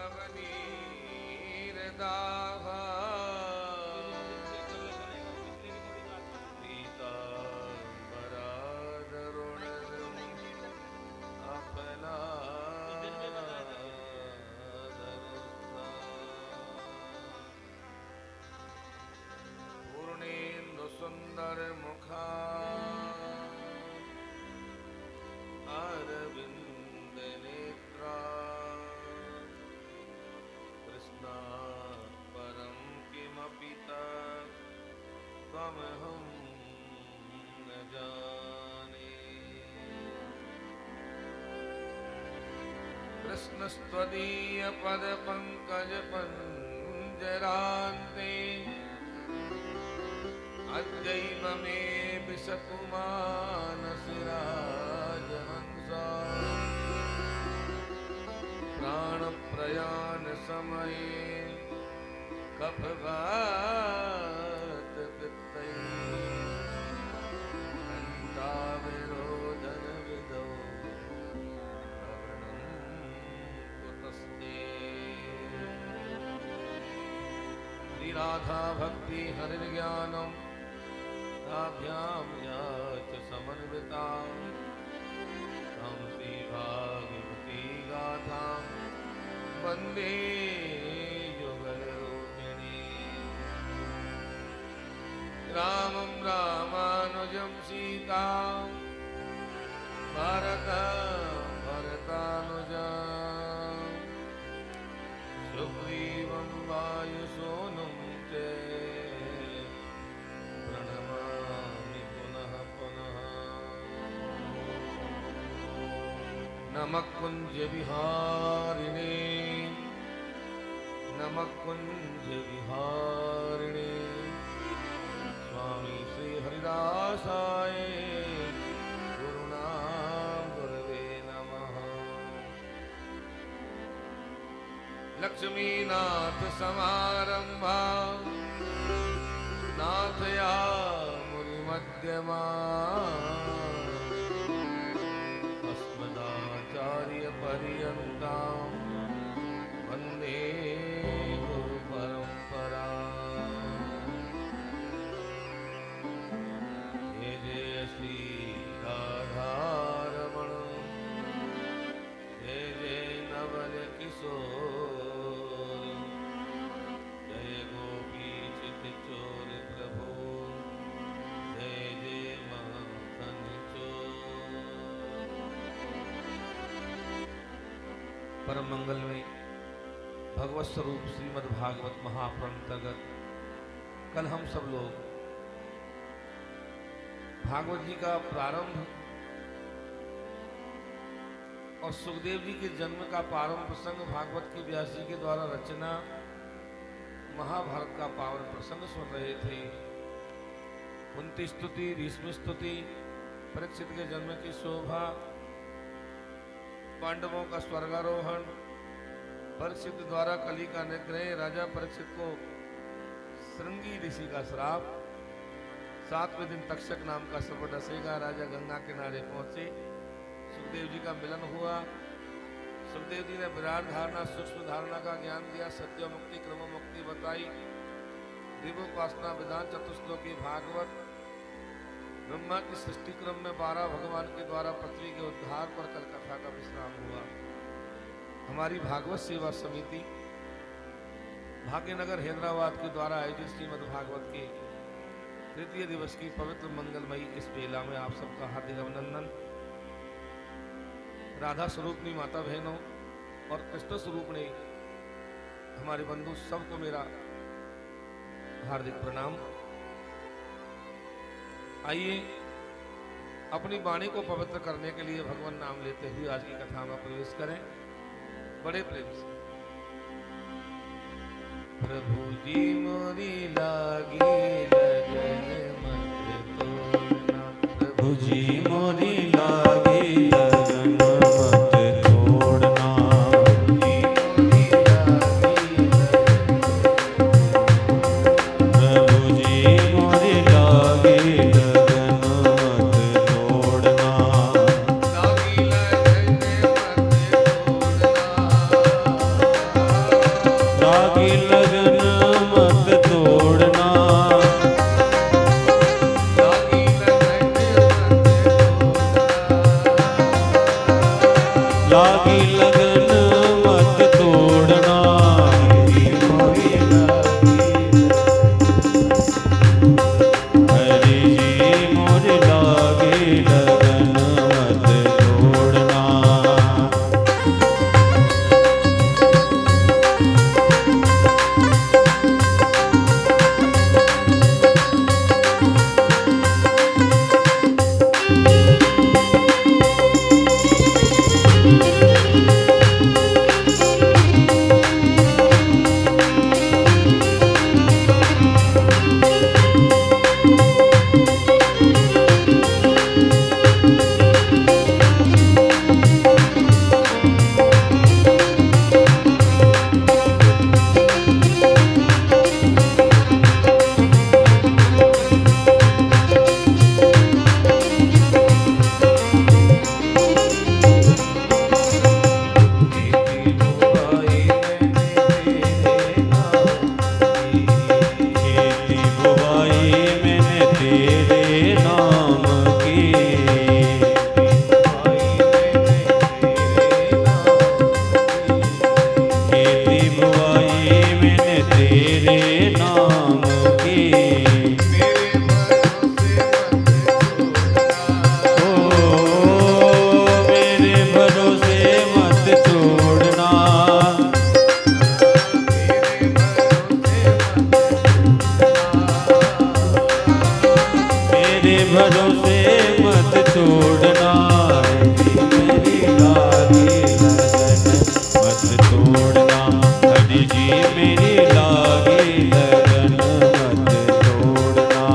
नवनीर दाहा पीताम्बराधरुण अपना पूर्णेन्दु सुंदर मुखा अरविंद नेत्रा कृष्णा परम किमपि त्वमहं न जाने। कृष्णस्त्वदीय पद पंकज पंजरान्ते अद्यैव मे विशतु मानसिराजहंसा प्राणप्रयाण समये कफवात पित्तैः घण्टाविरोधन विधौ प्रवृणं कुतस्ते। श्रीराधा भक्ति हरिर्ज्ञानम् ताभ्यां या च समन्विता तं श्रीभागवती गाथां वन्दे युगलरूपिणी। रामं रामानुजं सीतां भरतं भरतानुजं सुग्रीवं वायुसूनुं च प्रणमामि पुनः पुनः। नमः कुञ्ज विहारिणे नमः कुञ्ज विहारिणे स्वामी श्री हरिदासाय गुरुनाम गुरवे नमः। लक्ष्मीनाथ समारंभा नाथयामुनिमध्यमा अस्मदाचार्यपर्यन्तां वन्दे गुरुपरम्परा। जय जय श्री राधारमण जय जय नवल किशोर जय गोपी चित चोर प्रभु जय जय माखन चोर। परम मंगल में भगवत स्वरूप श्रीमद् भागवत महापुराण अंतर्गत कल हम सब लोग भागवत जी का प्रारंभ और सुखदेव जी के जन्म का प्रारंभ प्रसंग भागवत की व्यास जी के द्वारा रचना महाभारत का पावन प्रसंग सुन रहे थे। कुंती स्तुति, भीष्म स्तुति, परीक्षित के जन्म की शोभा, पांडवों का स्वर्गारोहण, परीक्षित द्वारा कली का निग्रह, राजा परीक्षित को श्रृंगी ऋषि का श्राप, 7वें दिन तक्षक नाम का सर्प डसेगा, राजा गंगा किनारे पहुंचे, सुखदेव जी का मिलन हुआ। सुखदेव जी ने विराट धारणा, सूक्ष्म धारणा का ज्ञान दिया, सत्य मुक्ति, क्रम मुक्ति बताई, दिव्योपासना विधान, चतुश्लोकी भागवत, ब्रह्मा की सृष्टि क्रम में 12 भगवान के द्वारा पृथ्वी के उद्धार पर कल कथा का विश्राम हुआ। हमारी भागवत सेवा समिति भाग्यनगर हैदराबाद के द्वारा आयोजित श्रीमद् भागवत के तृतीय दिवस की पवित्र मंगलमयी इस बेला में आप सबका हार्दिक अभिनंदन। राधा स्वरूपनी माता बहनों और कृष्ण स्वरूपनी हमारे बंधु सबको मेरा हार्दिक प्रणाम। आइए अपनी वाणी को पवित्र करने के लिए भगवान नाम लेते हुए आज की कथा में प्रवेश करें बड़े प्रेम से। प्रभु जी मोरी लागी लगन मत तोड़ना, प्रभु जी मोरी लागी लगन मत तोड़ना, प्रभु जी मोरी लागी लगन मत तोड़ना, लागी लगन मत तोड़ना, लागी लगन मत तोड़ना, लागी लगन लागी लगन मत तोड़ना, हरि जी मोर लागी लगन मत तोड़ना। खेती बुआई मैंने तेरे नाम की, खेती बुआई मैंने तेरे नाम की, मेरे भरोसे मत छोड़ना, मेरे भरोसे मत छोड़ना, मेरी लागी लगन मत तोड़ना, हरि जी मेरी लागी लगन मत तोड़ना।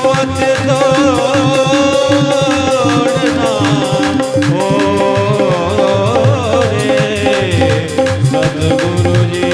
मत तोड़ना हो रे सद्गुरु जी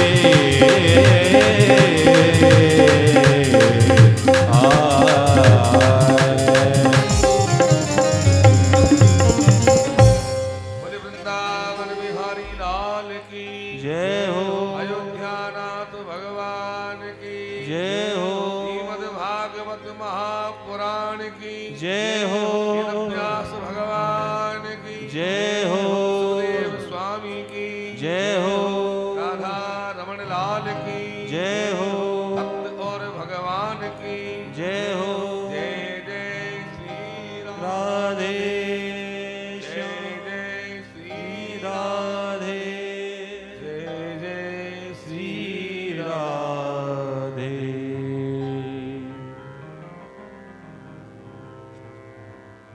बोले वृंदावन बिहारी लाल की जय हो अयोध्या नाथ भगवान की जय हो श्रीमद् भागवत महापुराण की जय हो व्यास भगवान की जय हो सुखदेव स्वामी की जय हो राधा रमण लाल की जय हो भक्त और भगवान की जय हो जय जय श्री राम राधे जय जय श्री राधे जय जय श्री राधे।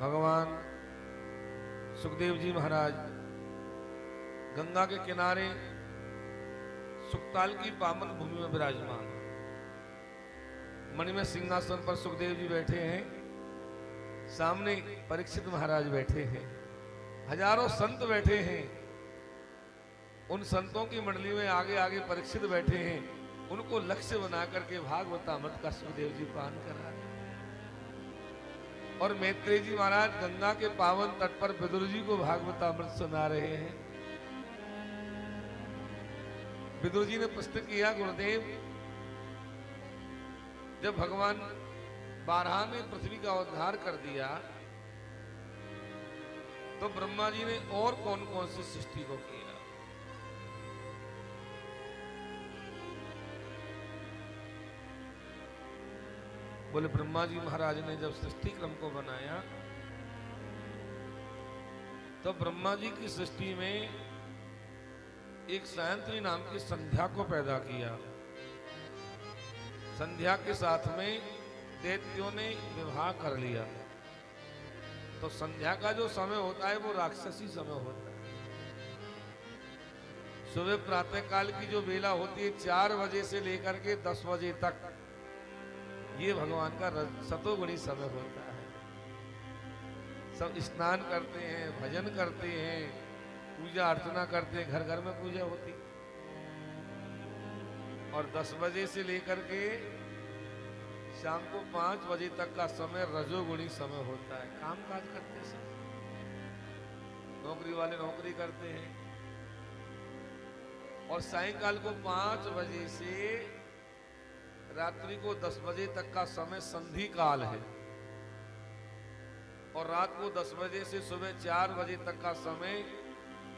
भगवान सुखदेव जी महाराज गंगा के किनारे सुखताल की पावन भूमि में विराजमान, मणिमय सिंहासन पर सुखदेव जी बैठे हैं, सामने परीक्षित महाराज बैठे हैं, हजारों संत बैठे हैं। उन संतों की मंडली में आगे आगे परीक्षित बैठे हैं, उनको लक्ष्य बना करके भागवतामृत का सुखदेव जी पान करा रहे हैं। और मैत्रेय जी महाराज गंगा के पावन तट पर विदुर जी को भागवतामृत सुना रहे हैं। विदुर जी ने प्रश्न किया, गुरुदेव जब भगवान बारहा ने पृथ्वी का उद्धार कर दिया तो ब्रह्मा जी ने और कौन कौन सी सृष्टि को किया? बोले ब्रह्मा जी महाराज ने जब सृष्टि क्रम को बनाया तो ब्रह्मा जी की सृष्टि में एक सायंत्री नाम की संध्या को पैदा किया। संध्या के साथ में दैत्यों ने विवाह कर लिया। तो संध्या का जो समय होता है वो राक्षसी समय होता है। सुबह प्रातः काल की जो बेला होती है 4 बजे से लेकर के 10 बजे तक, ये भगवान का सतोगुणी समय होता है। सब स्नान करते हैं, भजन करते हैं, पूजा अर्चना करते हैं, घर घर में पूजा होती। और 10 बजे से लेकर के शाम को 5 बजे तक का समय रजोगुणी समय होता है। काम काज करते सब, नौकरी वाले नौकरी करते हैं। और सायंकाल को 5 बजे से रात्रि को 10 बजे तक का समय संधि काल है। और रात को 10 बजे से सुबह 4 बजे तक का समय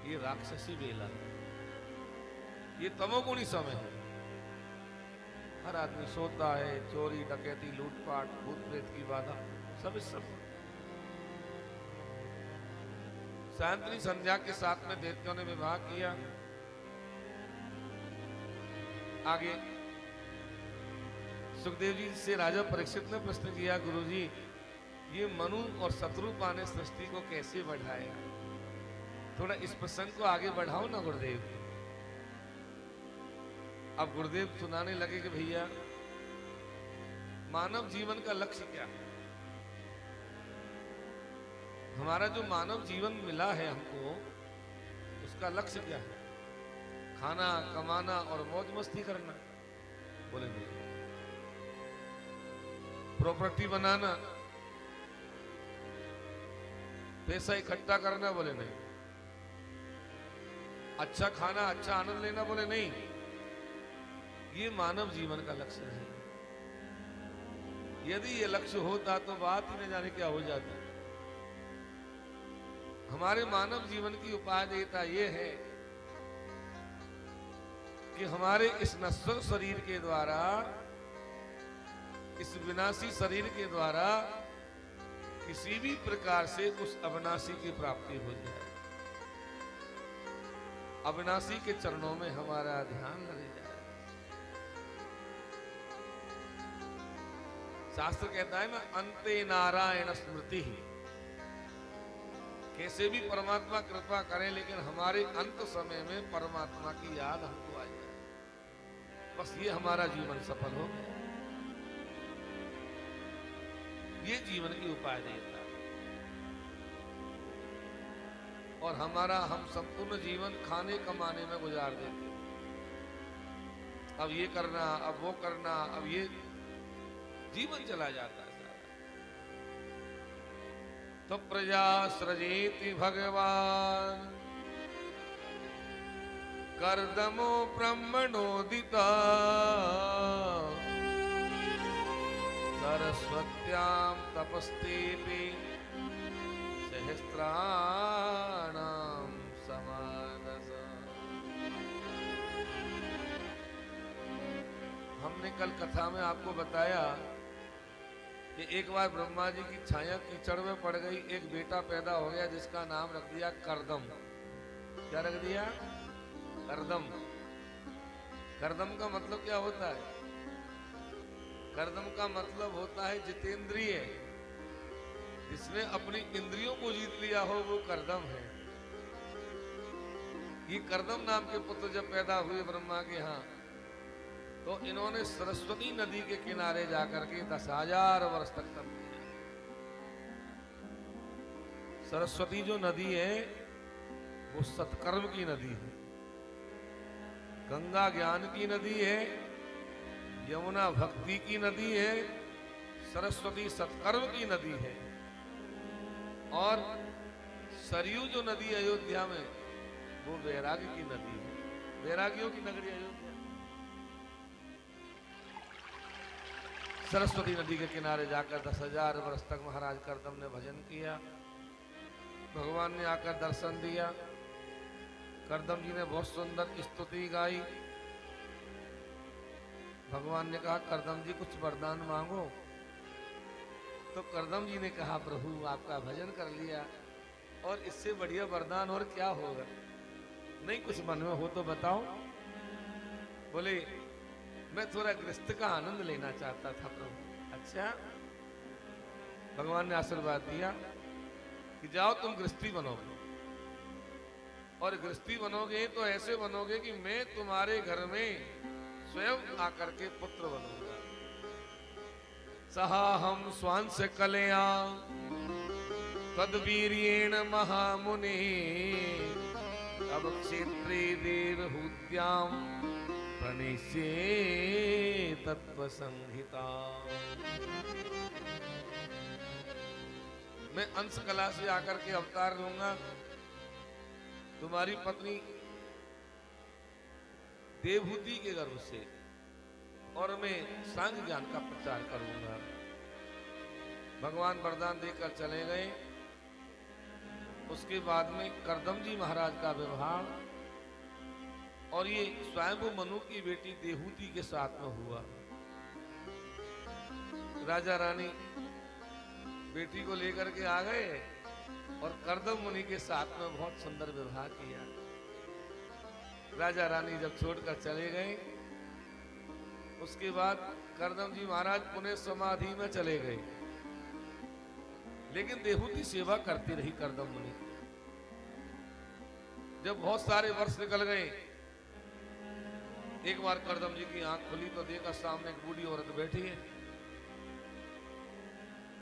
ये राक्षसी बेला है, ये तमोगुणी समय है। हर आदमी सोता है, चोरी डकैती लूटपाट भूत प्रेत की बाधा सब इस सब। सायंत्री संध्या के साथ में दैत्यों ने विवाह किया। आगे सुखदेव जी से राजा परीक्षित ने प्रश्न किया, गुरुजी ये मनु और शत्रुपा ने सृष्टि को कैसे बढ़ाया? थोड़ा इस प्रसंग को आगे बढ़ाओ ना गुरुदेव। अब गुरुदेव सुनाने लगे कि भैया मानव जीवन का लक्ष्य क्या है? हमारा जो मानव जीवन मिला है हमको, उसका लक्ष्य क्या है? खाना, कमाना और मौज मस्ती करना? बोले नहीं। प्रॉपर्टी बनाना, पैसा इकट्ठा करना? बोले नहीं। अच्छा खाना, अच्छा आनंद लेना? बोले नहीं। ये मानव जीवन का लक्ष्य है। यदि ये लक्ष्य होता तो बात ही न जाने क्या हो जाती। हमारे मानव जीवन की उपादेयता ये है कि हमारे इस नश्वर शरीर के द्वारा, इस विनाशी शरीर के द्वारा किसी भी प्रकार से उस अविनाशी की प्राप्ति हो जाए, अविनाशी के चरणों में हमारा ध्यान लग जाए। शास्त्र कहता है ना, अंते नारायण स्मृति ही। कैसे भी परमात्मा कृपा करें, लेकिन हमारे अंत समय में परमात्मा की याद हमको आ जाए, बस ये हमारा जीवन सफल हो गया। ये जीवन की उपाय देता है। और हम संपूर्ण जीवन खाने कमाने में गुजार देते हैं। अब ये करना, अब वो करना, अब ये जीवन चला जाता है सारा। तो प्रजा सृजेति भगवान कर्दमो ब्रह्मणोदिता सरस्वत्यां तपस्तेपि सहस्राणां समानस। हमने कल कथा में आपको बताया कि एक बार ब्रह्मा जी की छाया कीचड़ में पड़ गई, एक बेटा पैदा हो गया जिसका नाम रख दिया करदम। क्या रख दिया? करदम। करदम का मतलब क्या होता है? करदम का मतलब होता है जितेंद्रिय, जिसने अपनी इंद्रियों को जीत लिया हो वो करदम है। ये करदम नाम के पुत्र जब पैदा हुए ब्रह्मा के यहाँ, तो इन्होंने सरस्वती नदी के किनारे जाकर के 10,000 वर्ष तक तप किया। सरस्वती जो नदी है वो सत्कर्म की नदी है, गंगा ज्ञान की नदी है, यमुना भक्ति की नदी है, सरस्वती सत्कर्म की नदी है। और सरयू जो नदी है अयोध्या में, वो वैराग्य की नदी है, वैरागियों की नगरी अयोध्या। सरस्वती नदी के किनारे जाकर 10,000 वर्ष तक महाराज करदम ने भजन किया। भगवान ने आकर दर्शन दिया। करदम जी ने बहुत सुंदर स्तुति गाई। भगवान ने कहा करदम जी कुछ वरदान मांगो। तो करदम जी ने कहा प्रभु आपका भजन कर लिया और इससे बढ़िया वरदान और क्या होगा? नहीं कुछ मन में हो तो बताओ। बोले मैं थोड़ा गृहस्थ का आनंद लेना चाहता था प्रभु। अच्छा। भगवान ने आशीर्वाद दिया कि जाओ तुम गृहस्थी बनोगे, और गृहस्थी बनोगे तो ऐसे बनोगे कि मैं तुम्हारे घर में स्वयं आकर के पुत्र बनूंगा। सहा हम स्वांस कलया तद्वीर्येण महामुनि अब क्षेत्रे देवहूत्याम प्रणिष्ये तत्व संहिता। मैं अंश कला से आकर के अवतार लूंगा, तुम्हारी पत्नी देवहूति के गर्भ से, और मैं सांख्य ज्ञान का प्रचार करूंगा। भगवान वरदान देकर चले गए। उसके बाद में करदम जी महाराज का विवाह और ये स्वयंभू मनु की बेटी देहूति के साथ में हुआ। राजा रानी बेटी को लेकर के आ गए और करदम मुनि के साथ में बहुत सुंदर विवाह किया। राजा रानी जब छोड़कर चले गए, उसके बाद करदम जी महाराज पुनः समाधि में चले गए, लेकिन देहूति सेवा करती रही करदम मुनि। जब बहुत सारे वर्ष निकल गए, एक बार करदम जी की आंख खुली तो देखा सामने एक बूढ़ी औरत बैठी है।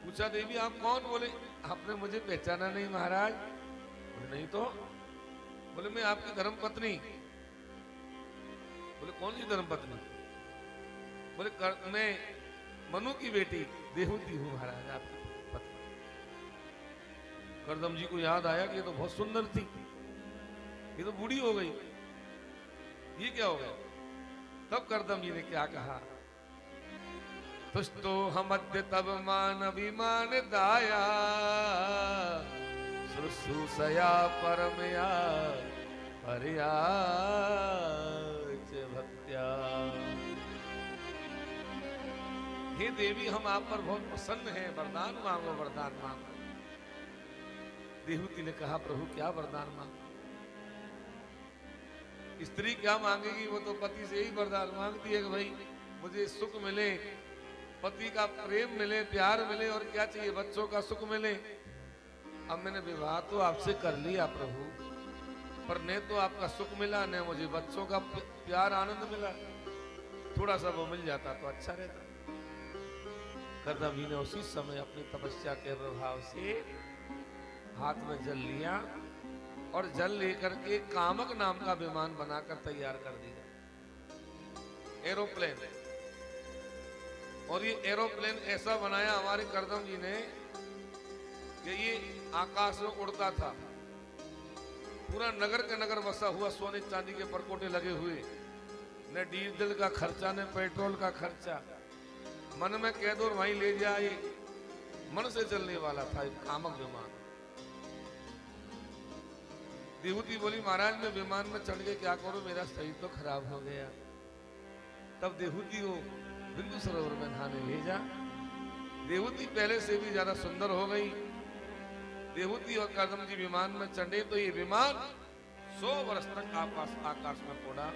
पूछा देवी आप कौन? बोले आपने मुझे पहचाना नहीं महाराज। बोले नहीं तो। बोले मैं आपकी धर्म पत्नी। बोले कौन सी धर्म पत्नी? बोले मैं मनु की बेटी देहूति हूं महाराज, आपकी पत्नी। करदम जी को याद आया कि ये तो बहुत सुंदर थी, ये तो बूढ़ी हो गई, ये क्या हो गया? तब करदम जी ने क्या कहा? तुष्टो हमद्य तब मान अभिमान दाया शुश्रूषया परमया हरिया भक्त्या। हे देवी हम आप पर बहुत प्रसन्न हैं, वरदान मांगो, वरदान मांगो। देहूति ने कहा प्रभु क्या वरदान मांगो? स्त्री क्या मांगेगी, वो तो पति से ही वरदान मांगती है कि भाई मुझे सुख मिले, पति का प्रेम मिले, प्यार मिले, और क्या चाहिए? बच्चों का सुख मिले। अब मैंने विवाह तो आपसे कर लिया प्रभु, पर न तो आपका सुख मिला, न मुझे बच्चों का प्यार आनंद मिला। थोड़ा सा वो मिल जाता तो अच्छा रहता। कर्दम जी ने उसी समय अपनी तपस्या के प्रभाव से हाथ में जल लिया और जल लेकर के कामक नाम का विमान बनाकर तैयार कर दिया, एरोप्लेन। और ये एरोप्लेन ऐसा बनाया हमारे कर्दम जी ने कि ये आकाश में उड़ता था। पूरा नगर के नगर बसा हुआ, सोने चांदी के परकोटे लगे हुए, न डीजल का खर्चा न पेट्रोल का खर्चा, मन में कह दो वहीं ले जाए, मन से चलने वाला था एक कामक विमान। विभूति बोली महाराज मैं विमान में चढ़ के क्या करूं, मेरा शरीर तो खराब हो गया। तब देहूती को बिंदु सरोवर में नहाने भेजा। देहूती पहले से भी ज्यादा सुंदर हो गई। देहूती और कर्दम जी विमान में चढ़े तो ये विमान 100 वर्ष तक आकाश में उड़ा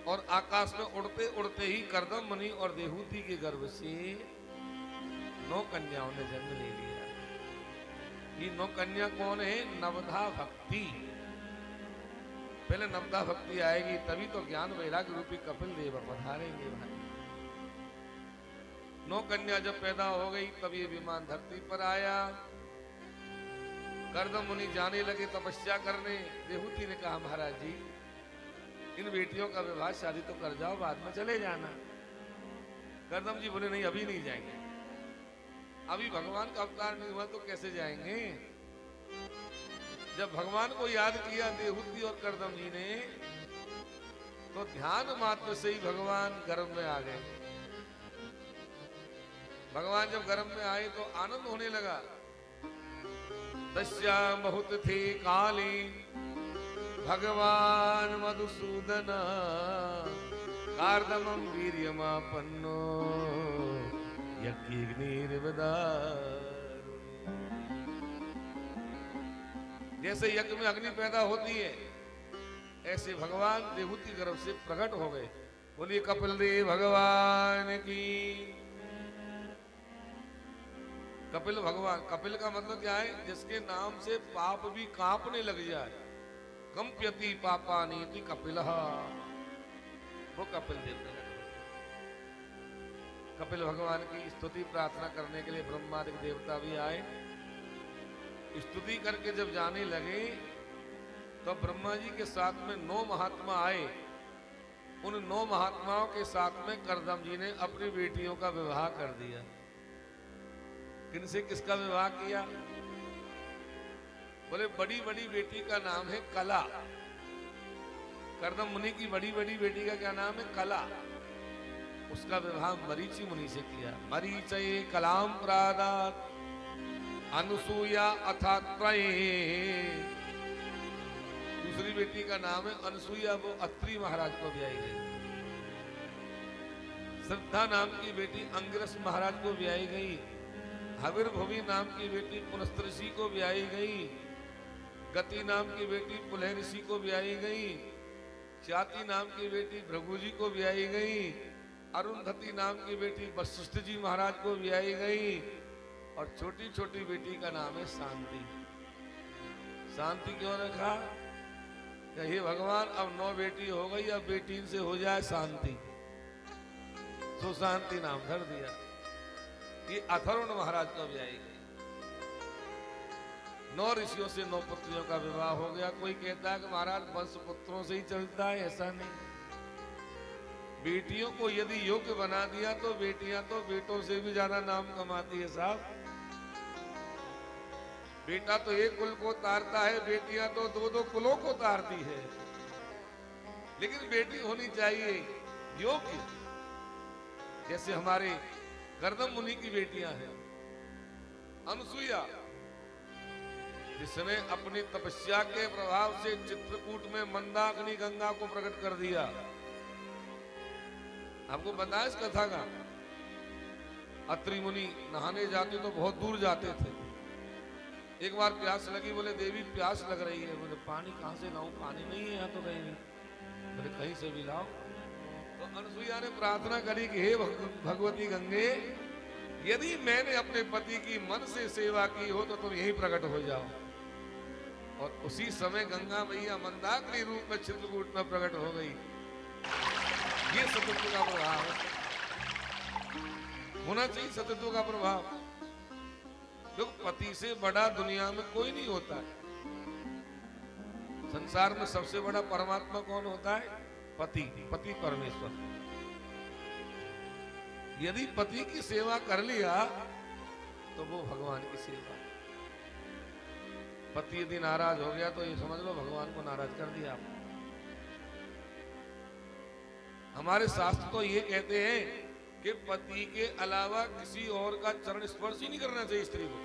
और आकाश में उड़ते उड़ते ही कर्दम मुनि और देहूती के गर्भ से 9 कन्याओं ने जन्म ले लिया। ये 9 कन्या कौन है? नवधा भक्ति। पहले नवधा भक्ति आएगी तभी तो ज्ञान वैराग्य रूपी कपिल देव पधारेंगे भाई। 9 कन्या जब पैदा हो गई तब ये विमान धरती पर आया। कर्दम मुनि जाने लगे तपस्या करने। देहूती ने कहा महाराज जी इन बेटियों का विवाह शादी तो कर जाओ, बाद में चले जाना। कर्दम जी बोले नहीं अभी नहीं जाएंगे, अभी भगवान का अवतार नहीं हुआ तो कैसे जाएंगे। जब भगवान को याद किया देहूती और कर्दम जी ने तो ध्यान मात्र से ही भगवान गर्भ में आ गए। भगवान जब गर्भ में आए तो आनंद होने लगा। तस्या बहुत थे काली भगवान मधुसूदन कार्दमं वीर्यमापन्नो यज्ञनिर्वदार। जैसे यज्ञ में अग्नि पैदा होती है ऐसे भगवान देहूती गर्भ से प्रकट हो गए। बोलिए कपिल देव भगवान की। कपिल भगवान, कपिल का मतलब क्या है? जिसके नाम से पाप भी कांपने लग जाए। कंप्यति पापानीति कपिलः, वो कपिल देव। कपिल भगवान की स्तुति प्रार्थना करने के लिए ब्रह्मादि देवता भी आए। स्तुति करके जब जाने लगे तो ब्रह्मा जी के साथ में 9 महात्मा आए। उन 9 महात्माओं के साथ में कर्दम जी ने अपनी बेटियों का विवाह कर दिया। किनसे किसका विवाह किया? बोले बड़ी बड़ी बेटी का नाम है कला। कर्दम मुनि की बड़ी बड़ी बेटी का क्या नाम है? कला। उसका विवाह मरीचि मुनि से किया। मरीचये कलाम प्रादात अनुसूया अथात्रये। दूसरी बेटी का नाम है अनुसूया, वो अत्रि महाराज को ब्याही गई। श्रद्धा नाम की बेटी अंगिरस महाराज को ब्याही गई। हविर्भुवि नाम की बेटी पुनस्तर ऋषि को ब्याही गई। गति नाम की बेटी पुलह ऋषि को ब्याही गई। ख्याति नाम की बेटी भृगु जी को ब्याही गई। अरुंधति नाम की बेटी वशिष्ठ जी महाराज को ब्याही गई। और छोटी छोटी बेटी का नाम है शांति। शांति क्यों रखा? हे भगवान अब 9 बेटी हो गई, अब बेटी से हो जाए शांति, तो शांति नाम धर दिया। ये अथर्वण महाराज को ब्याही गई। 9 ऋषियों से 9 पुत्रियों का विवाह हो गया। कोई कहता है कि महाराज वंश पुत्रों से ही चलता है, ऐसा नहीं। बेटियों को यदि योग्य बना दिया तो बेटियां तो बेटों से भी ज्यादा नाम कमाती है साहब। बेटा तो एक कुल को तारता है, बेटियां तो 2-2 कुलों को तारती है। लेकिन बेटी होनी चाहिए योग्य। जैसे हमारे कर्दम मुनि की बेटियां हैं। अनुसूया जिसने अपनी तपस्या के प्रभाव से चित्रकूट में मंदाकिनी गंगा को प्रकट कर दिया। आपको पता है इस कथा का? अत्रि मुनि नहाने जाते तो बहुत दूर जाते थे। एक बार प्यास लगी, बोले देवी प्यास लग रही है। बोले पानी कहां से लाऊं? पानी नहीं है यहाँ तो कहीं नहीं। बोले कहीं से भी लाओ। तो अनुसूया ने प्रार्थना करी कि हे भगवती गंगे, यदि मैंने अपने पति की मन से सेवा की हो तो तुम यही प्रकट हो जाओ। और उसी समय गंगा मैया मंदाकिनी रूप में चित्रकूट में प्रकट हो गई। ये सतुत्व का प्रभाव है। होना चाहिए सतीत्व का प्रभाव। क्योंकि पति से बड़ा दुनिया में कोई नहीं होता है। संसार में सबसे बड़ा परमात्मा कौन होता है? पति, पति परमेश्वर। यदि पति की सेवा कर लिया तो वो भगवान की सेवा। पति यदि नाराज हो गया तो ये समझ लो भगवान को नाराज कर दिया आपने। हमारे शास्त्र तो ये कहते हैं कि पति के अलावा किसी और का चरण स्पर्श ही नहीं करना चाहिए स्त्री को।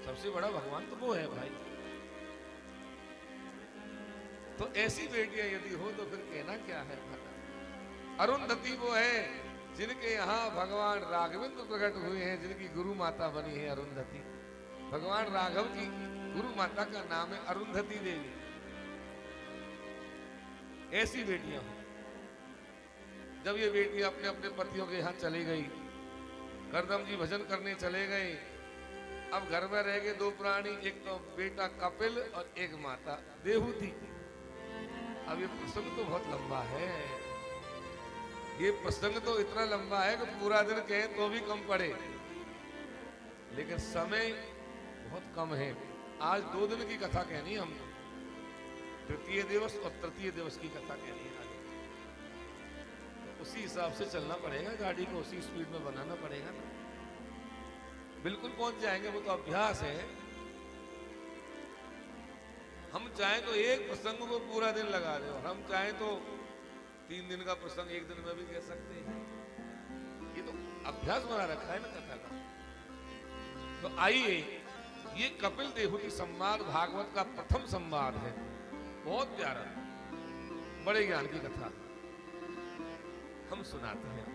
सबसे बड़ा भगवान तो वो है भाई। तो ऐसी बेटियां यदि हो तो फिर कहना क्या है। अरुंधति वो है जिनके यहाँ भगवान राघवेंद्र प्रकट हुए हैं, जिनकी गुरु माता बनी है अरुंधति। भगवान राघव की गुरु माता का नाम है अरुंधति देवी। ऐसी बेटियां हो। जब ये बेटियां अपने अपने पतियों के यहाँ चली गई, करदम जी भजन करने चले गए। अब घर में रह गए दो प्राणी, एक तो बेटा कपिल और एक माता देहूति। अब ये प्रसंग तो बहुत लंबा है। ये प्रसंग तो इतना लंबा है कि पूरा दिन कहे तो भी कम पड़े, लेकिन समय बहुत कम है। आज 2 दिन की कथा कहनी हम, तृतीय दिवस और तृतीय दिवस की कथा कहनी है। तो उसी हिसाब से चलना पड़ेगा, गाड़ी को उसी स्पीड में बनाना पड़ेगा ना। बिल्कुल पहुंच जाएंगे, वो तो अभ्यास है। हम चाहें तो एक प्रसंग को पूरा दिन लगा दे, और हम चाहें तो 3 दिन का प्रसंग 1 दिन में भी कह सकते हैं। ये तो अभ्यास बना रखा है ना कथा का। तो आइए, ये कपिल देहूति संवाद भागवत का प्रथम संवाद है। बहुत प्यारा, बड़े ज्ञान की कथा हम सुनाते हैं।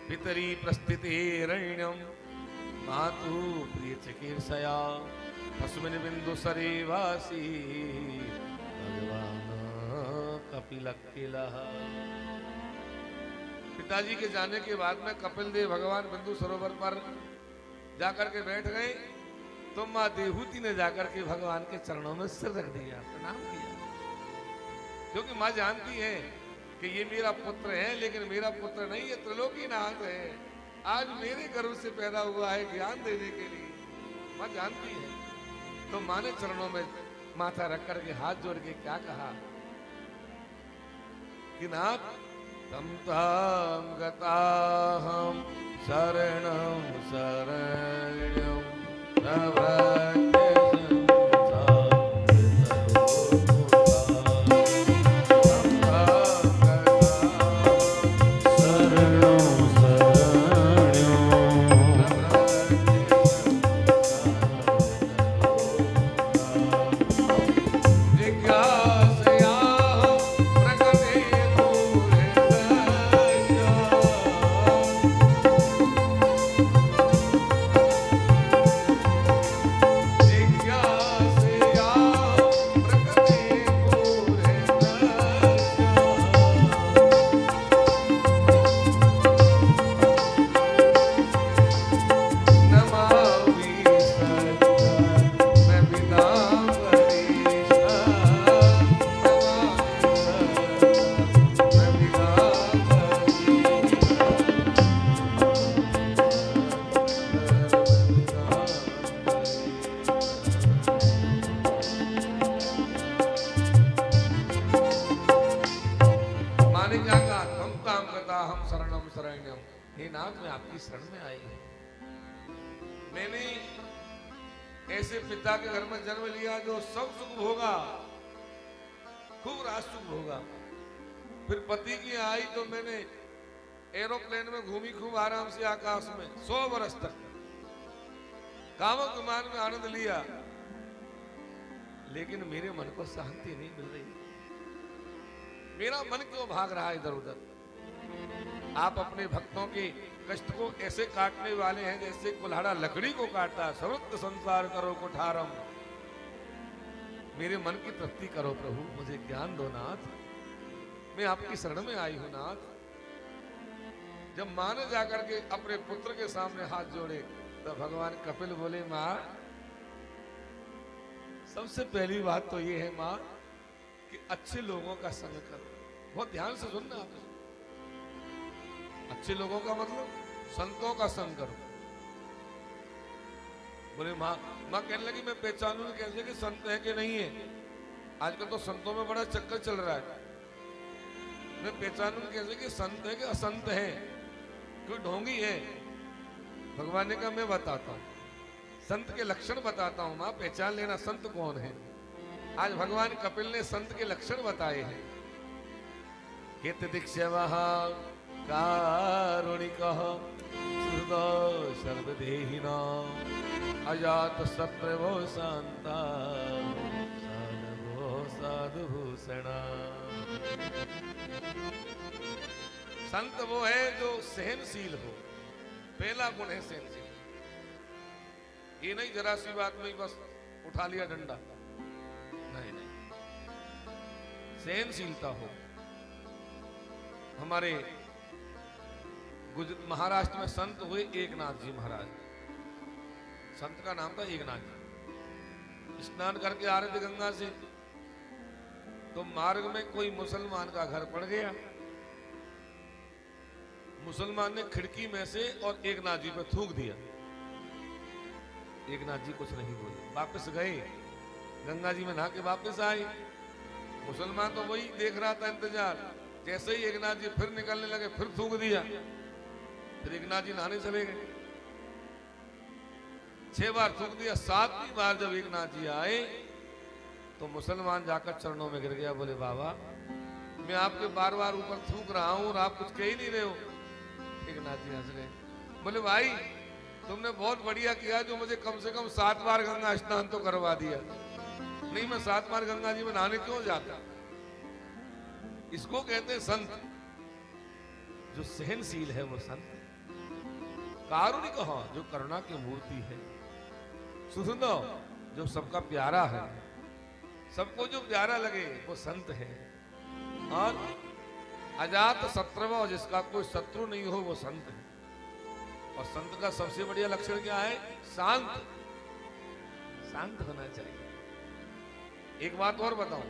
पितरी प्रस्थितिरण्यम मातु प्रिय चिकीर्षया तस्मिन् बिंदु सरेवासी भगवान कपिल किलः। पिताजी के जाने के बाद में कपिल देव भगवान बिंदु सरोवर पर जाकर के बैठ गए। तो माँ देहूति ने जाकर के भगवान के चरणों में सिर रख दिया, प्रणाम किया। क्योंकि माँ जानती है कि ये मेरा पुत्र है, लेकिन मेरा पुत्र नहीं, ये त्रिलोकीनाथ है। आज मेरे गर्भ से पैदा हुआ है ज्ञान देने के लिए। माँ जानती है। तो माँ ने चरणों में माथा रख करके हाथ जोड़ के क्या कहा कि नाथ तम ताम गताहम शरणं शरण्यं प्रपद्ये हे नाथ, मैं आपकी शरण में आई हूं। मैंने ऐसे पिता के घर में जन्म लिया जो सब सुख भोगा, खूब राज सुख भोगा। फिर पति की आई तो मैंने एरोप्लेन में घूमी खूब आराम से आकाश में 100 वर्ष तक कामक विमान में आनंद लिया, लेकिन मेरे मन को शांति नहीं मिल रही। मेरा मन क्यों भाग रहा है इधर उधर। आप अपने भक्तों के कष्ट को ऐसे काटने वाले हैं जैसे कुल्हाड़ा लकड़ी को काटता। सर्वत्र संसार करो कुठारम। मेरे मन की तृप्ति करो प्रभु, मुझे ज्ञान दो नाथ। मैं आपकी शरण में आई हूं नाथ। जब मां ने जाकर के अपने पुत्र के सामने हाथ जोड़े तो भगवान कपिल बोले, मां सबसे पहली बात तो ये है मां कि अच्छे लोगों का संग करो। बहुत ध्यान से सुनना आप। अच्छे लोगों का मतलब संतों का संग करो। बोले माँ कहने लगी मैं पहचानूं कैसे कि संत है कि नहीं है। आजकल तो संतों में बड़ा चक्कर चल रहा है। मैं पहचानूं कैसे कि संत है कि असंत है, कोई ढोंगी है। भगवान ने कहा मैं बताता हूं, संत के लक्षण बताता हूं माँ, पहचान लेना संत कौन है। आज भगवान कपिल ने संत के लक्षण बताए हैं। हित दीक्षवः कारुणिकः सुहृदो सर्वदेहिनां अजात शत्रवो शांता साधवो साधुभूषणा। संत वो है जो सहनशील हो। पहला गुण है सहनशील। ये नहीं जरा सी बात में बस उठा लिया डंडा, नहीं नहीं, सहनशीलता हो। हमारे महाराष्ट्र में संत हुए एकनाथ जी महाराज। संत का नाम था एकनाथ जी। स्नान करके आ रहे थे गंगा से, तो मार्ग में कोई मुसलमान का घर पड़ गया। मुसलमान ने खिड़की में से और एकनाथ जी पे थूक दिया। एकनाथ जी कुछ नहीं बोले, वापस गए, गंगा जी में नहा के वापस आए। मुसलमान तो वही देख रहा था इंतजार। जैसे ही एकनाथ जी फिर निकलने लगे, फिर थूक दिया। फिर एकनाथ जी नहाने चले गए। 6 बार थूक दिया। 7वीं बार जब एकनाथ जी आए तो मुसलमान जाकर चरणों में गिर गया। बोले बाबा मैं आपके बार बार ऊपर थूक रहा हूं और आप कुछ कह ही नहीं रहे हो। एकनाथ जी हंस गए। बोले भाई तुमने बहुत बढ़िया किया जो मुझे कम से कम 7 बार गंगा स्नान तो करवा दिया, नहीं मैं 7 बार गंगा जी में नहाने क्यों जाता। इसको कहते हैं संत। जो सहनशील है वो संत है। कारुणिक जो करुणा की मूर्ति है। सुहृदो जो सबका प्यारा है, सबको जो प्यारा लगे वो संत है। और अजात शत्रु जिसका कोई शत्रु नहीं हो वो संत है। और संत का सबसे बढ़िया लक्षण क्या है? शांत। शांत होना चाहिए। एक बात और बताऊं,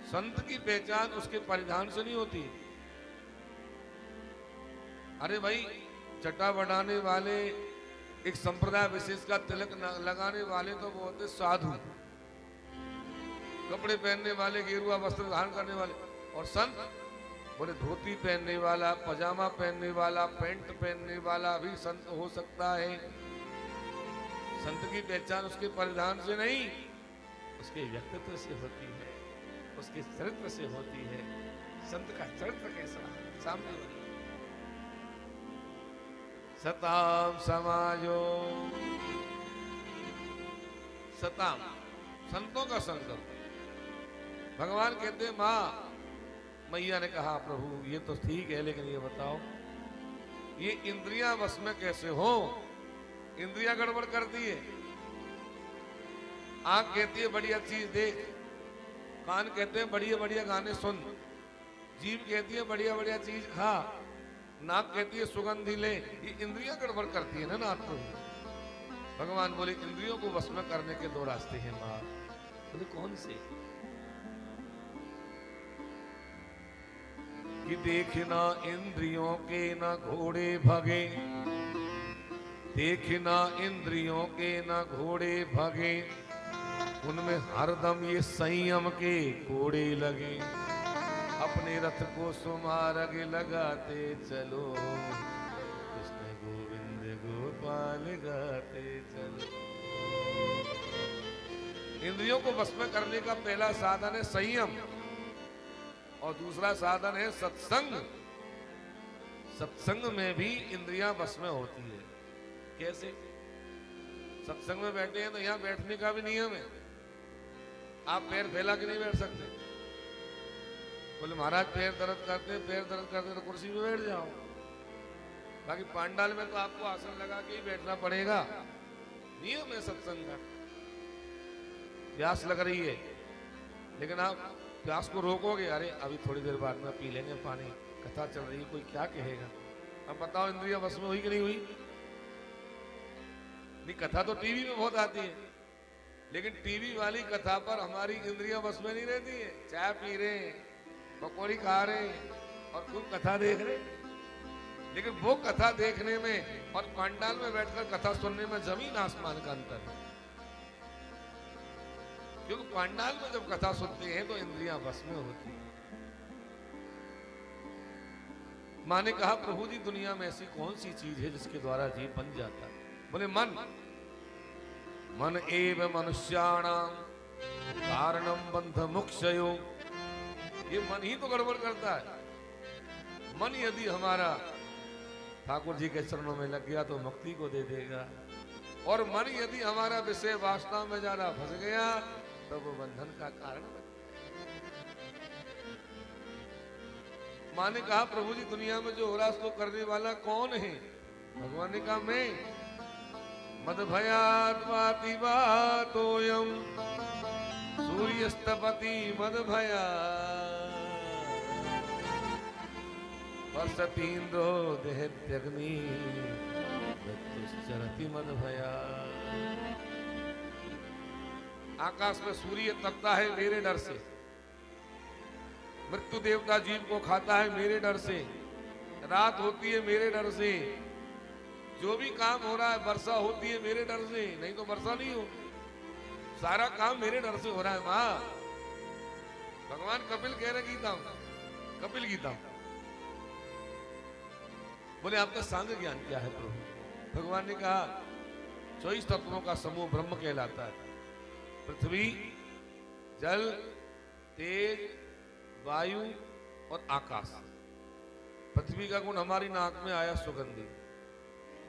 संत की पहचान उसके परिधान से नहीं होती। अरे भाई चटा बढ़ाने वाले, एक संप्रदाय विशेष का तिलक लगाने वाले तो वो होते साधु, कपड़े पहनने वाले, गेरुआ वस्त्र धारण करने वाले। और संत बोले धोती पहनने वाला, पजामा पहनने वाला, पैंट पहनने वाला भी संत हो सकता है। संत की पहचान उसके परिधान से नहीं, उसके व्यक्तित्व से होती है, उसके चरित्र से होती है। संत का चरित्र कैसा सामने बनी। सताम समाजो, सताम संतों का संग करो। भगवान कहते हैं माँ, मैया ने कहा प्रभु ये तो ठीक है, लेकिन ये बताओ ये इंद्रियां वश में कैसे हो? इंद्रियां गड़बड़ करती है। आंख कहती है बढ़िया चीज देख, कान कहते हैं बढ़िया बढ़िया गाने सुन, जीभ कहती है बढ़िया बढ़िया चीज खा, नाक कहती है सुगंधी ले। ये इंद्रियां गड़बड़ करती है ना नाक को। भगवान बोले इंद्रियों को वश में करने के 2 रास्ते हैं माँ। बोले कौन से? कि देखना इंद्रियों के न घोड़े भगे, देखना इंद्रियों के न घोड़े भगे, उनमें हरदम ये संयम के कोड़े लगे। अपने रथ को सुमार्ग लगाते चलो, कृष्ण गोविंद गोपाल गाते चलो। इंद्रियों को वश में करने का पहला साधन है संयम, और दूसरा साधन है सत्संग। सत्संग में भी इंद्रियां वश में होती है। कैसे? सत्संग में बैठे हैं तो यहां बैठने का भी नियम है। आप पैर फैला के नहीं बैठ सकते। बोले महाराज पैर दर्द करते हैं तो कुर्सी पे बैठ जाओ। बाकी पांडाल में तो आपको आसन लगा के ही बैठना पड़ेगा। नियम है सत्संग का। प्यास लग रही है, लेकिन आप प्यास को रोकोगे, अरे अभी थोड़ी देर बाद में पी लेंगे पानी, कथा चल रही है, कोई क्या कहेगा। अब बताओ इंद्रिया बस में हुई कि नहीं हुई? नहीं, कथा तो टीवी में बहुत आती है, लेकिन टीवी वाली कथा पर हमारी इंद्रिया बस में नहीं रहती है। चाय पी रहे, पकौड़ी खा रहे और खूब कथा देख रहे। लेकिन वो कथा देखने में और पांडाल में बैठकर कथा सुनने में जमीन आसमान का अंतर है। क्योंकि पांडाल में जब कथा सुनते हैं तो इंद्रियां बस में होती हैं। मां ने कहा प्रभु जी दुनिया में ऐसी कौन सी चीज है जिसके द्वारा जीव बन जाता है? बोले मन। मन एव मनुष्याणाम कारणम बंध मुक्षयो। ये मन ही तो गड़बड़ करता है। मन यदि हमारा ठाकुर जी के चरणों में लग गया तो मुक्ति को दे देगा, और मन यदि हमारा विषय वासना में ज्यादा फंस गया तो वो बंधन का कारण बन। मां ने कहा प्रभु जी दुनिया में जो हो रहा है उसको करने वाला कौन है? भगवान ने कहा मैं। मद भयात् वाति वातोयम सूर्यस्तपति मद भयात् वर्षतीन्द्रो देहत्यग्नि मृत्युश्चरति मद भयात्। आकाश में सूर्य तपता है मेरे डर से, मृत्यु देवता जीव को खाता है मेरे डर से, रात होती है मेरे डर से, जो भी काम हो रहा है वर्षा होती है मेरे डर से, नहीं तो वर्षा नहीं हो। सारा काम मेरे डर से हो रहा है मां। भगवान कपिल कह रहे गीता, कपिल गीता। बोले आपका सांग ज्ञान क्या है प्रभु? भगवान ने कहा 24 तत्वों का समूह ब्रह्म कहलाता है। पृथ्वी, जल, तेज, वायु और आकाश। पृथ्वी का गुण हमारी नाक में आया सुगंधी,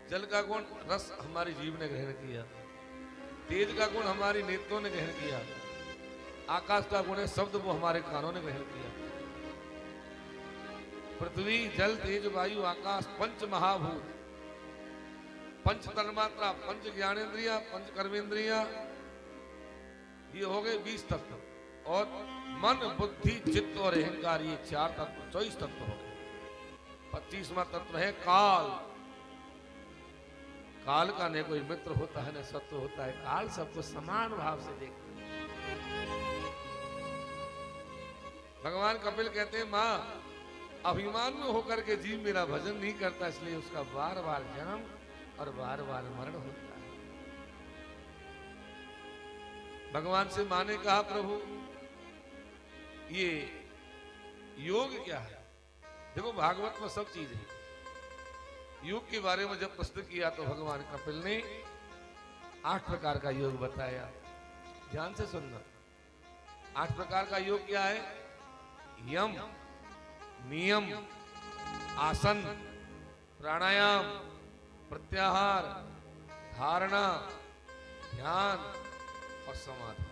जल का गुण रस हमारी जीभ ने ग्रहण किया, तेज का गुण हमारी नेत्रों ने ग्रहण किया, आकाश का गुण है शब्द, वो हमारे कानों ने ग्रहण किया। पृथ्वी, जल, तेज, वायु, आकाश पंच महाभूत, पंच तन्मात्रा, पंच ज्ञानेन्द्रिया, पंच कर्मेंद्रिया, ये हो गए 20 तत्व। और मन, बुद्धि, चित्त और अहंकार, ये 4 तत्व, 24 तत्व हो गए। 25वां तत्व है काल। काल का न कोई मित्र होता है न शत्रु होता है, काल सबको समान भाव से देखता है। भगवान कपिल कहते हैं मां अभिमान में होकर के जीव मेरा भजन नहीं करता, इसलिए उसका बार बार जन्म और बार बार मरण होता है। भगवान से मां ने कहा प्रभु ये योग क्या है? देखो भागवत में सब चीज है। योग के बारे में जब प्रश्न किया तो भगवान कपिल ने 8 प्रकार का योग बताया। ध्यान से सुनना। 8 प्रकार का योग क्या है? यम, नियम, आसन, प्राणायाम, प्रत्याहार, धारणा, ध्यान और समाधि।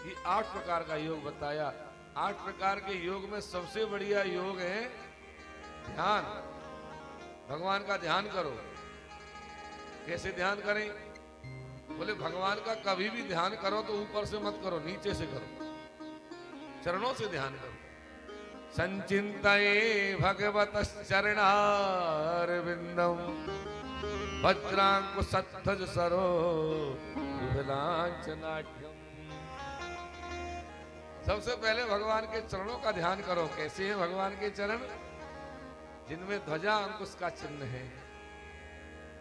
ये 8 प्रकार का योग बताया। 8 प्रकार के योग में सबसे बढ़िया योग है ध्यान। भगवान का ध्यान करो। कैसे ध्यान करें? बोले भगवान का कभी भी ध्यान करो तो ऊपर से मत करो, नीचे से करो, चरणों से ध्यान करो। संचिंतये भगवतश्चरणारविंदम वज्रांकुशध्वज सरो विलांचनाढ्यम। सबसे पहले भगवान के चरणों का ध्यान करो। कैसे है भगवान के चरण? जिनमें ध्वजा अंकुश का चिन्ह है।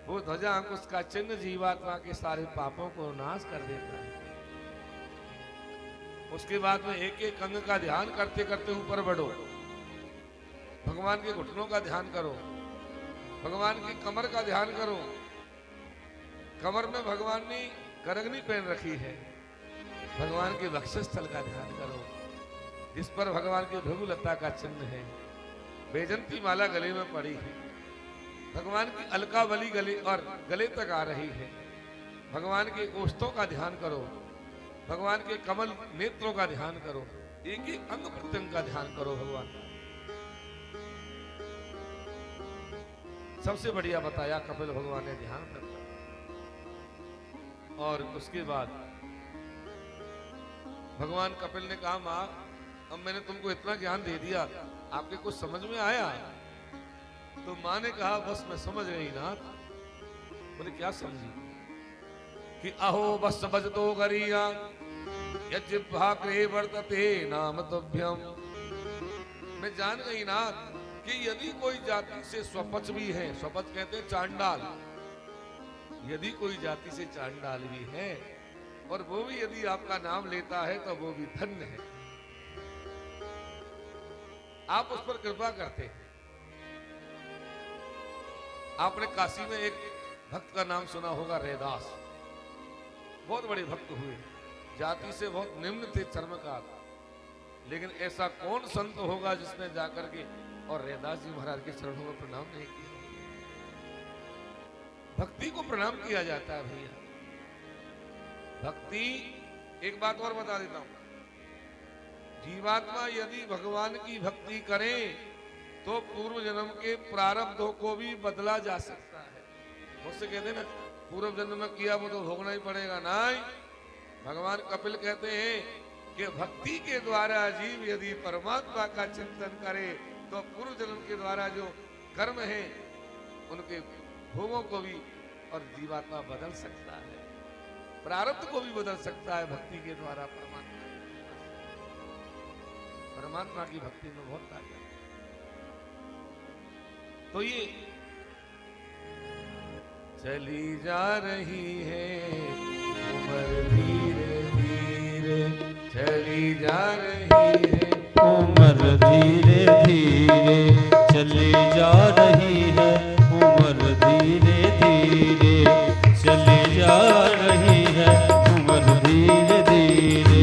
वो ध्वजा अंकुश का चिन्ह जीवात्मा के सारे पापों को नाश कर देता है। उसके बाद में एक एक अंग का ध्यान करते करते ऊपर बढ़ो। भगवान के घुटनों का ध्यान करो, भगवान की कमर का ध्यान करो। कमर में भगवान ने करगनी पहन रखी है। भगवान के वक्षस्थल का ध्यान करो, जिस पर भगवान की भृगुलता का चिन्ह है। बैजंती माला गले में पड़ी है। भगवान की अलकावली गले तक आ रही है। भगवान के ओष्ठों का ध्यान करो, भगवान के कमल नेत्रों का ध्यान करो, एक एक अंग प्रत्यंग का ध्यान करो। भगवान सबसे बढ़िया बताया कपिल भगवान ने ध्यान करना। और उसके बाद भगवान कपिल ने कहा मां अब मैंने तुमको इतना ज्ञान दे दिया, आपके कुछ समझ में आया? तो मां ने कहा बस मैं समझ गई नाथ। बोले क्या समझी? कि अहो बस समझ तो गरिया यज्जिह्वा कृ वर्तते नाम तुभ्यम। मैं जान गई नाथ कि यदि कोई जाति से स्वपच भी है, स्वपच कहते हैं चांडाल, यदि कोई जाति से चांडाल भी है और वो भी यदि आपका नाम लेता है तो वो भी धन्य है, आप उस पर कृपा करते हैं। आपने काशी में एक भक्त का नाम सुना होगा, रैदास। बहुत बड़े भक्त हुए, जाति से बहुत निम्न थे, चर्मकार। लेकिन ऐसा कौन संत होगा जिसने जाकर के और रैदास जी महाराज के चरणों में प्रणाम नहीं किया? भक्ति को प्रणाम किया जाता है भैया। भक्ति, एक बात और बता देता हूं, जीवात्मा यदि भगवान की भक्ति करे तो पूर्व जन्म के प्रारब्धों को भी बदला जा सकता है। मुझसे कहते ना पूर्व जन्म में किया वो तो भोगना ही पड़ेगा। नहीं, भगवान कपिल कहते हैं कि भक्ति के द्वारा जीव यदि परमात्मा का चिंतन करे तो पूर्व जन्म के द्वारा जो कर्म है उनके भोगों को भी और जीवात्मा बदल सकता है, प्रारब्ध को भी बदल सकता है भक्ति के द्वारा। परमात्मा की भक्ति में बहुत ताकत है। तो ये चली जा रही है उम्र धीरे धीरे, चली जा रही है उम्र धीरे धीरे, चली जा रही है उम्र धीरे धीरे, चली जा रही है उम्र धीरे धीरे।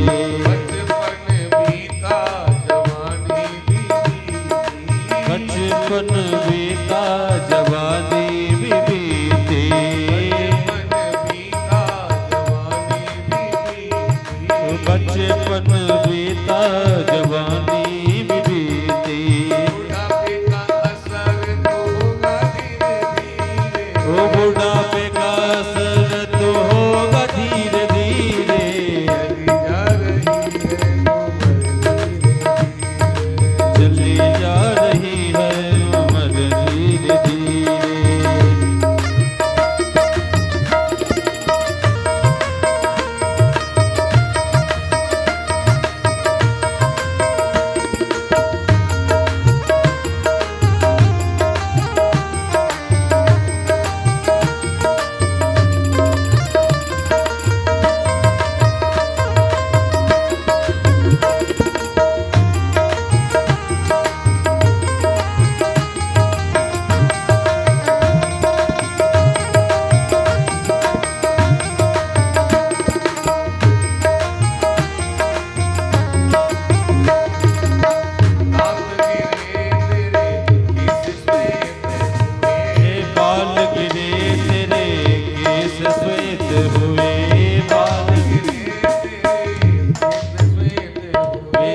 बचपन बीता जवानी भी बीती, बचपन बीता जवानी भी बीती, बचपन बीता जवानी भी बीती। बुढ़ापे का असर तो होगा धीरे धीरे, ओ बुढ़ापे का असर तो होगा धीरे धीरे, चली जा रही है उम्र धीरे धीरे। चली जा रही है उम्र धीरे धीरे। बाल गिरे तेरे केस श्वेत हुए, बाल गिरे तेरे केस श्वेत हुए,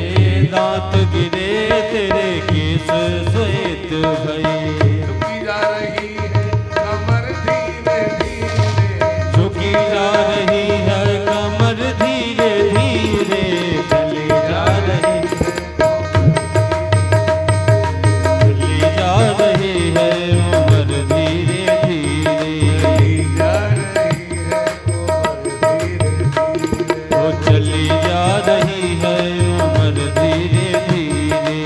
दांत गिरे तेरे केस श्वेत भये। झुकी जा रही है कमर धीरे धीरे, झुकी जा रही है कमर धीरे धीरे, चली जा रही है, चली जा रही है उम्र धीरे धीरे, जा रही है उम्र धीरे धीरे। ओ चली जा रही है उम्र धीरे धीरे।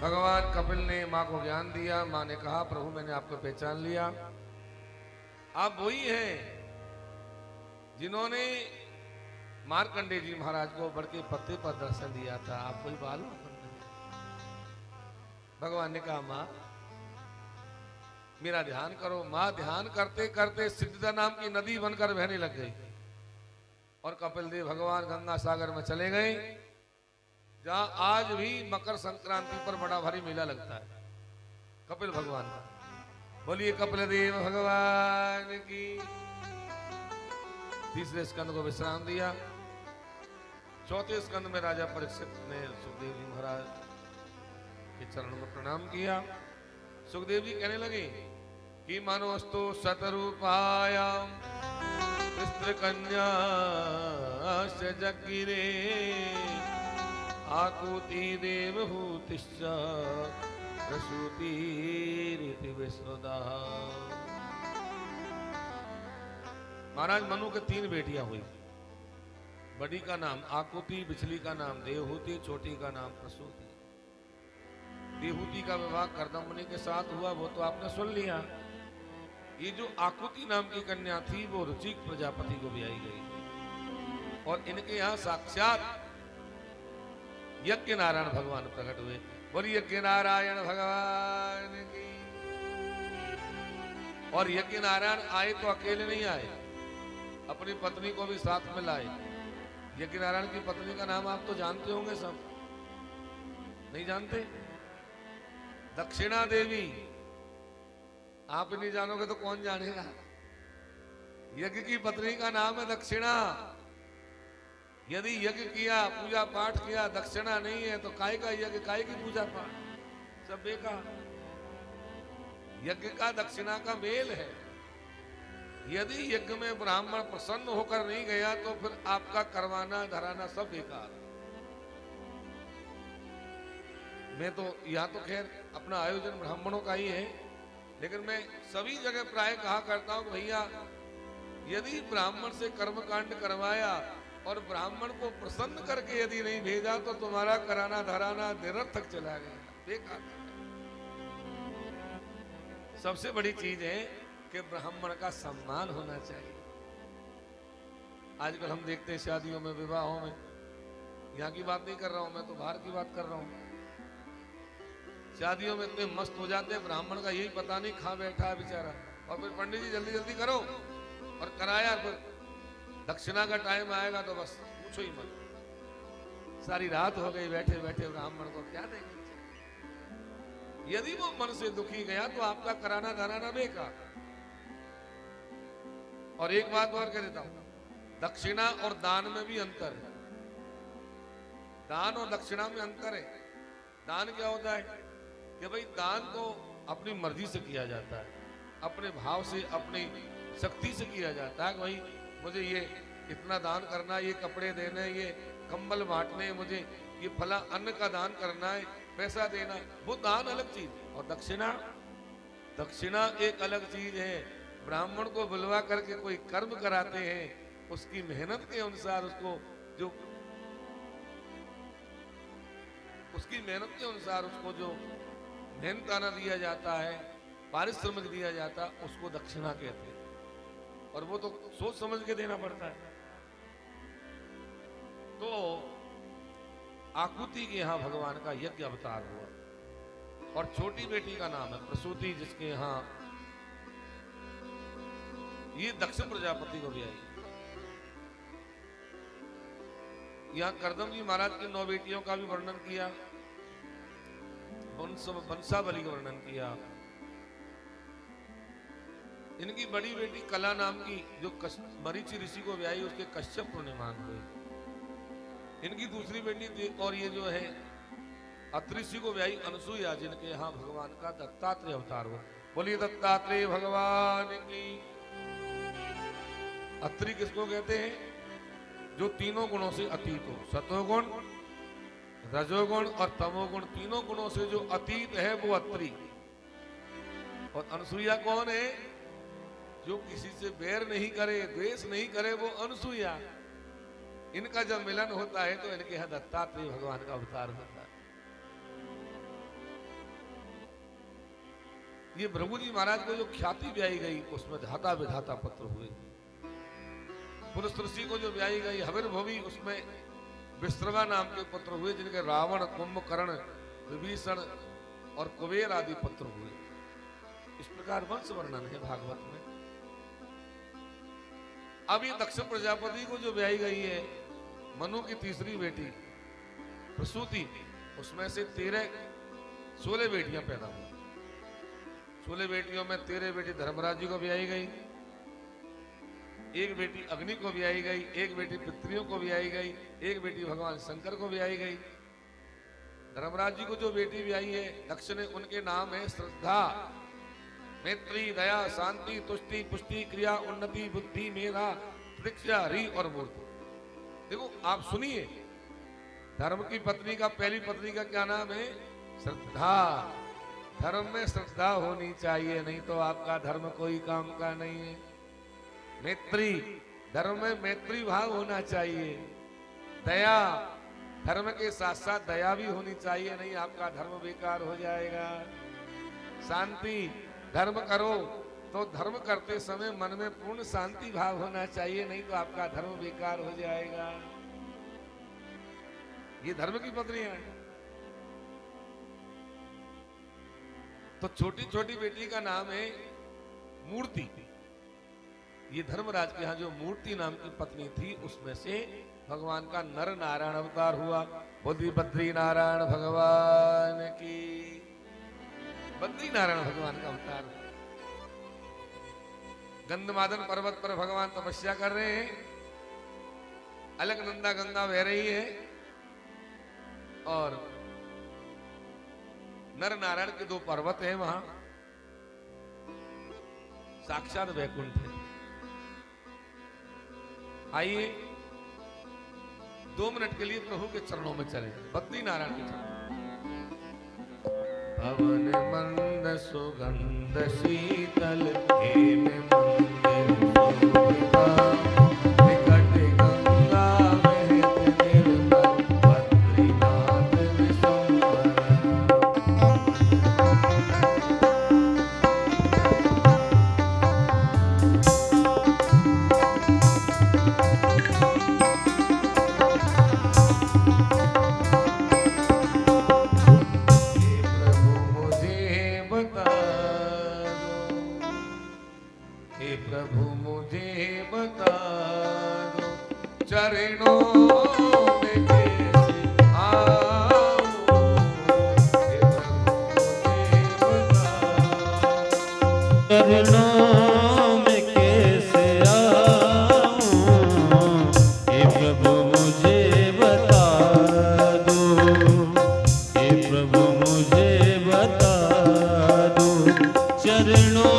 भगवान कपिल ने माँ को ज्ञान दिया। माँ ने कहा प्रभु मैंने आपको पहचान लिया, आप वही हैं जिन्होंने मार्कंडेय जी महाराज को बड़ के पत्ते पर दर्शन दिया था, आप वही बाल। भगवान ने कहा माँ मेरा ध्यान करो। माँ ध्यान करते करते सिद्धता नाम की नदी बनकर बहने लग गई और कपिल देव भगवान गंगा सागर में चले गए, जहां आज भी मकर संक्रांति पर बड़ा भारी मेला लगता है कपिल भगवान का। बोलिए कपिल देव भगवान की। तीसरे स्कंद को विश्राम दिया, चौथे स्कंद में राजा परीक्षित ने सुखदेव जी महाराज के चरणों में प्रणाम किया। सुखदेव जी कहने लगे कि मनोस्तु शतरूपायाम स्त्री कन्या से जगिरे आकुति देवहूतिश्च प्रसूति रीति विश्वदा। महाराज मनु के 3 बेटियां हुई। बड़ी का नाम आकुति, बिछली का नाम देवहूति, छोटी का नाम प्रसूति। देवहूति का विवाह कर्दम मुनि के साथ हुआ, वो तो आपने सुन लिया। ये जो आकुति नाम की कन्या थी वो रुचिक प्रजापति को ब्याही गई थी और इनके यहाँ साक्षात यज्ञ नारायण भगवान प्रकट हुए। बोली यज्ञ नारायण भगवान की। और यज्ञ नारायण आए तो अकेले नहीं आए, अपनी पत्नी को भी साथ में लाए। यज्ञ नारायण की पत्नी का नाम आप तो जानते होंगे, सब नहीं जानते? दक्षिणा देवी। आप नहीं जानोगे तो कौन जानेगा? यज्ञ की पत्नी का नाम है दक्षिणा। यदि यज्ञ किया, पूजा पाठ किया, दक्षिणा नहीं है तो काय का यज्ञ, काय की पूजा पाठ, सब बेकार। यज्ञ का दक्षिणा का मेल है। यदि यज्ञ में ब्राह्मण प्रसन्न होकर नहीं गया तो फिर आपका करवाना धराना सब बेकार। मैं तो यहाँ तो खैर अपना आयोजन ब्राह्मणों का ही है, लेकिन मैं सभी जगह प्राय कहा करता हूं कि भैया यदि ब्राह्मण से कर्मकांड करवाया और ब्राह्मण को प्रसन्न करके यदि नहीं भेजा तो तुम्हारा कराना धराना निरर्थक चला गया, बेकार। सबसे बड़ी चीज है कि ब्राह्मण का सम्मान होना चाहिए। आजकल हम देखते हैं शादियों में, विवाहों में, यहाँ की बात नहीं कर रहा हूं मैं, तो बाहर की बात कर रहा हूं। शादियों में इतने मस्त हो जाते हैं, ब्राह्मण का यही पता नहीं कहाँ बैठा है बेचारा। और फिर पंडित जी जल्दी जल्दी करो और कराया, फिर दक्षिणा का टाइम आएगा तो बस पूछो ही मत। सारी रात हो गई बैठे बैठे, ब्राह्मण को क्या देंगे? यदि वो मन से दुखी गया तो आपका कराना धराना बेकार। और एक बात और कह देता हूं, दक्षिणा और दान में भी अंतर है। दान और दक्षिणा में अंतर है। दान क्या होता है कि भाई दान तो अपनी मर्जी से किया जाता है, अपने भाव से, अपनी शक्ति से किया जाता है कि भाई मुझे ये इतना दान करना, ये कपड़े देने, ये कंबल बांटने, मुझे ये फला अन्न का दान करना है, पैसा देना, वो दान अलग चीज। और दक्षिणा, दक्षिणा एक अलग चीज है। ब्राह्मण को बुलवा करके कोई कर्म कराते हैं, उसकी मेहनत के अनुसार उसको जो उसकी मेहनत के अनुसार उसको जो मेहनताना दिया जाता है, पारिश्रमिक दिया जाता, उसको दक्षिणा कहते हैं। और वो तो सोच समझ के देना पड़ता है। तो आकुति के यहाँ भगवान का यज्ञ अवतार हुआ और छोटी बेटी का नाम है प्रसूति, जिसके यहाँ ये दक्ष प्रजापति को भी आई। यहाँ करदम जी महाराज की 9 बेटियों का भी वर्णन किया, वंशावली का वर्णन किया। इनकी बड़ी बेटी कला नाम की जो मरीचि ऋषि को ब्याही, उसके कश्यप पुण्यमान हुए। इनकी दूसरी बेटी और ये जो है अत्रि ऋषि को ब्याही अनसुईया, जिनके यहाँ भगवान का दत्तात्रेय अवतार हुआ। बोलिए दत्तात्रेय भगवान की। अत्रि किसको कहते हैं? जो तीनों गुणों से अतीत हो। सतोगुण, रजोगुण और तमोगुण, तीनों गुणों से जो अतीत है वो अत्रि। और अनसुईया कौन है? जो किसी से बैर नहीं करे, द्वेष नहीं करे, वो अनसुईया। इनका जब मिलन होता है तो इनके यहाँ दत्तात्रेय भगवान का अवतार होता है। ये भृगु जी महाराज को जो ख्याति ब्याई गई, उसमें धाता विधाता पुत्र हुए। पुरुष ऋषि को जो ब्याई गई हविर्भवी, उसमें विश्रवा नाम के पुत्र हुए, जिनके रावण, कुंभकर्ण, विभीषण और कुबेर आदि पुत्र हुए। इस प्रकार वंश वर्णन है भागवत में। अब ये दक्ष प्रजापति को जो ब्याई गई है, मनु की तीसरी बेटी प्रसूति, उसमें से 16 बेटियां पैदा हुई। 16 बेटियों में 13 बेटी धर्मराज जी को ब्याई गई एक बेटी अग्नि को भी आई गई, एक बेटी पितरियों को भी आई गई, एक बेटी भगवान शंकर को भी आई गई। धर्मराज जी को जो बेटी भी आई है दक्ष ने, उनके नाम है श्रद्धा, मैत्री, दया, शांति, तुष्टि, पुष्टि, क्रिया, उन्नति, बुद्धि, मेधा, प्रतीक्षा, री और मूर्ति। देखो आप सुनिए, धर्म की पत्नी का, पहली पत्नी का क्या नाम है? श्रद्धा। धर्म में श्रद्धा होनी चाहिए, नहीं तो आपका धर्म कोई काम का नहीं है। मैत्री, धर्म में मैत्री भाव होना चाहिए। दया, धर्म के साथ साथ दया भी होनी चाहिए, नहीं आपका धर्म बेकार हो जाएगा। शांति, धर्म करो तो धर्म करते समय मन में पूर्ण शांति भाव होना चाहिए, नहीं तो आपका धर्म बेकार हो जाएगा। ये धर्म की पत्नियां हैं। तो छोटी छोटी बेटी का नाम है मूर्ति। ये धर्मराज के यहाँ जो मूर्ति नाम की पत्नी थी, उसमें से भगवान का नर नारायण अवतार हुआ। बोली बद्री नारायण भगवान की। बद्री नारायण भगवान का अवतार हुआ। गंधमादन पर्वत पर भगवान तपस्या कर रहे हैं, अलकनंदा गंगा बह रही है और नर नारायण के दो पर्वत हैं, वहां साक्षात वैकुंठ है। आइए 2 मिनट के लिए प्रभु के चरणों में चले, बद्री नारायण के चरणों। पवन मंद सुगंध शीतल हेम मंदिर शोभिता, निकट गंगा बहत निर्मल बद्रीनाथ विश्वम्भर। प्रभु मुझे बता दो, चरणों में कैसे आऊं। हे प्रभु मुझे बता दो, चरणों में कैसे आऊं। हे प्रभु मुझे बता दो, हे प्रभु मुझे बता दो, चरणों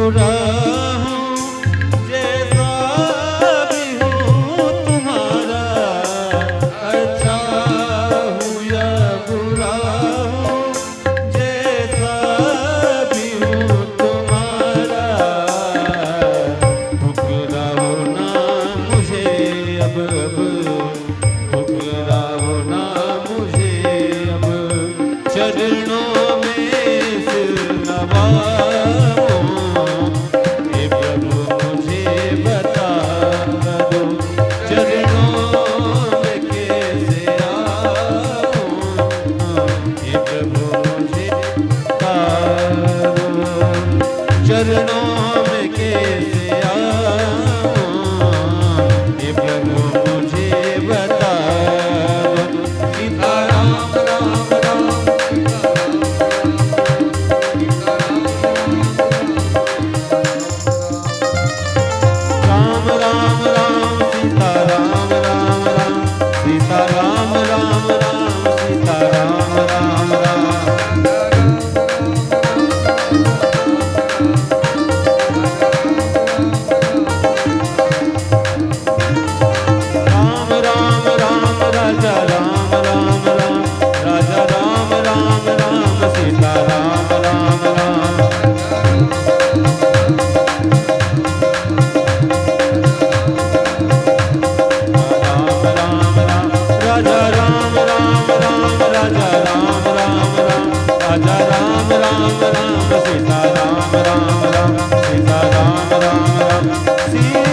बुरा हूँ, जैसा भी हूँ तुम्हारा, अच्छा हूँ या बुरा हूँ, जैसा भी हूँ तुम्हारा, ठुकराओ ना मुझे अब, ठुकराओ ना मुझे अब, चरणों में सिर नवाओ, हे प्रभु मुझे बता दो, चरणों में कैसे आऊं, हे प्रभु मुझे बता दो, चरणों में कैसे आऊं, हे प्रभु मुझे बता दो। सीताराम राम राम राम राम राम, सीता राम राम राम, सीता राम राम राम, सीता राम राम राम, राम राम राम, राजा राम राम राम, राजा राम राम राम, सीता राम राम राम, राम राम राम, राजा राम राम राम, राजा राम राम राम, राजा राम राम राम, सीता राम राम राम, सीता राम राम राम, सीता